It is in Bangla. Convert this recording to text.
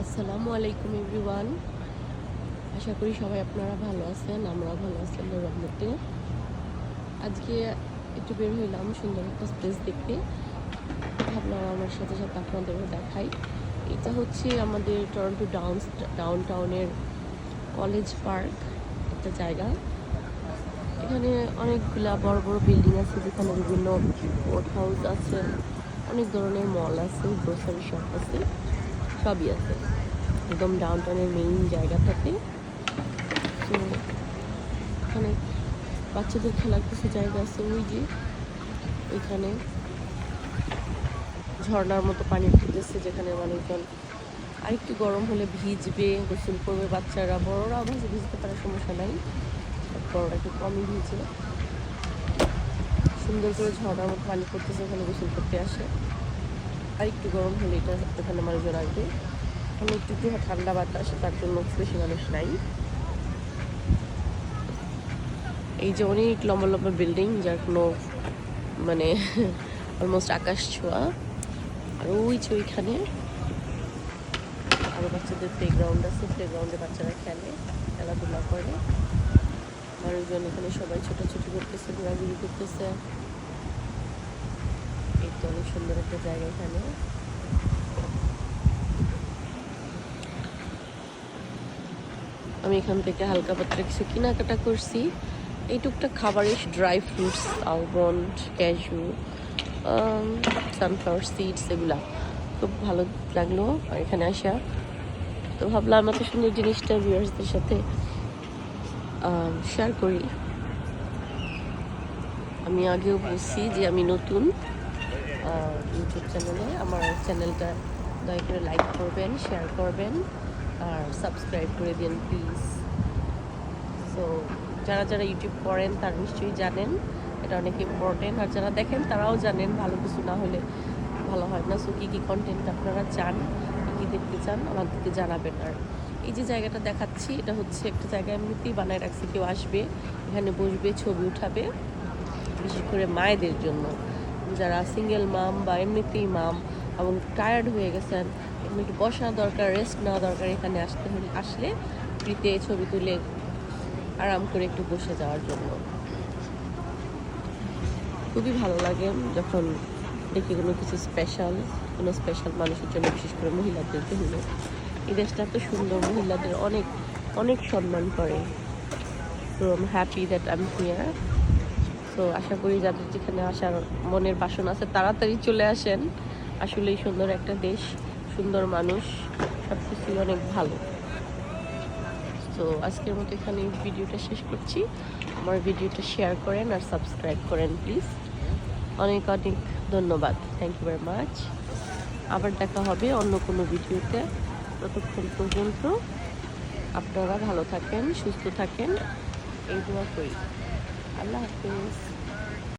আসসালামু আলাইকুম এভরিওয়ান। আশা করি সবাই আপনারা ভালো আছেন, আমরাও ভালো আছি আল্লাহর রহমতে। আজকে একটু বের হইলাম সুন্দর একটা স্পেস দেখতে, ভাবলাম আমার সাথে সাথে আপনাদেরও দেখাই। এটা হচ্ছে আমাদের টরন্টো ডাউনটাউনের কলেজ পার্ক একটা জায়গা। এখানে অনেকগুলা বড় বড় বিল্ডিং আছে, যেখানে বিভিন্ন কোর্ট হাউস আছে, অনেক ধরনের মল আছে, গ্রোসারি শপ আছে, সবই আছে একদম ডাউনটাউনের মেইন জায়গাটাতে। তো এখানে বাচ্চাদের খেলার কিছু জায়গা আছে, ওই যে ওইখানে ঝর্ণার মতো পানি পড়তেছে, যেখানে মানুষজন আরেকটু গরম হলে ভিজবে, গোসল করবে বাচ্চারা, বড়রা অবশ্যই ভিজতে পারে, সমস্যা নাই, বড়রা একটু কমই ভিজে। সুন্দর করে ঝর্ণার মতো পানি পড়তেছে, ওখানে গোসল করতে আসে। আর একটু গরম হলে এটা ওখানে মানুষজন আসবে। ওখানে একটু ঠান্ডা বাতাস, তার জন্য বেশি মানুষ নাই। এই যে অনেক লম্বা লম্বা বিল্ডিং, যার কোনো মানে অলমোস্ট আকাশ ছোঁয়া। আর ওই যে ওইখানে আরও বাচ্চাদের প্লেগ্রাউন্ড আছে, প্লেগ্রাউন্ডে বাচ্চারা খেলাধুলা করে। মানুষজন এখানে সবাই ছোটাছুটি করতেছে, ঘোরাঘুরি করতেছে। এই তো অনেক সুন্দর একটা জায়গা এখানে। আমি এখান থেকে হালকা পাতলা কিছু কেনাকাটা করছি। এই টুকটাক খাবারের dry fruits, almond, cashew, sunflower seeds, এগুলা খুব ভালো লাগলো আর এখানে আসা। তো ভাবলাম এত সুন্দর জিনিসটা ভিউয়ার্সদের সাথে শেয়ার করি। আমি আগেও বলছি যে আমি নতুন ইউটিউব চ্যানেলে। আমার চ্যানেলটা দয়া করে লাইক করবেন, শেয়ার করবেন আর সাবস্ক্রাইব করে দিন প্লিজ। সো যারা যারা ইউটিউব করেন তারা নিশ্চয়ই জানেন এটা অনেক ইম্পর্টেন্ট, আর যারা দেখেন তারাও জানেন ভালো কিছু না হলে ভালো হয় না। সো কী কী কন্টেন্ট আপনারা চান, কী কী দেখতে চান আমাদেরকে জানাবেন। আর এই যে জায়গাটা দেখাচ্ছি, এটা হচ্ছে একটা জায়গা এমনিতেই বানায় রাখছে, কেউ আসবে এখানে বসবে, ছবি উঠাবে, বিশেষ করে মায়েদের জন্য, যারা সিঙ্গেল মাম বা এমনিতেই মাম এবং টায়ার্ড হয়ে গেছেন, এমনি একটু বসা দরকার, রেস্ট নেওয়া দরকার, এখানে আসলে ফ্রিতে ছবি তুলে আরাম করে একটু বসে যাওয়ার জন্য। খুবই ভালো লাগে যখন দেখি কোনো কিছু কোনো স্পেশাল মানুষের জন্য, বিশেষ করে মহিলাদের জন্য। এই দেশটা এত সুন্দর, মহিলাদের অনেক অনেক সম্মান করে। So I am happy that I am here. So আশা করি যাদের যেখানে আসার মনের বাসনা আছে তাড়াতাড়ি চলে আসেন। আসলেই সুন্দর একটা দেশ, সুন্দর মানুষ, সব কিছুই অনেক ভালো। তো আজকের মতো এখানে ভিডিওটা শেষ করছি। আমার ভিডিওটা শেয়ার করেন আর সাবস্ক্রাইব করেন প্লিজ। অনেক অনেক ধন্যবাদ, থ্যাংক ইউ ভেরি মাচ। আবার দেখা হবে অন্য কোনো ভিডিওতে। ততক্ষণ পর্যন্ত আপনারা ভালো থাকেন, সুস্থ থাকেন, এই দোয়া করি। আল্লাহ হাফেজ।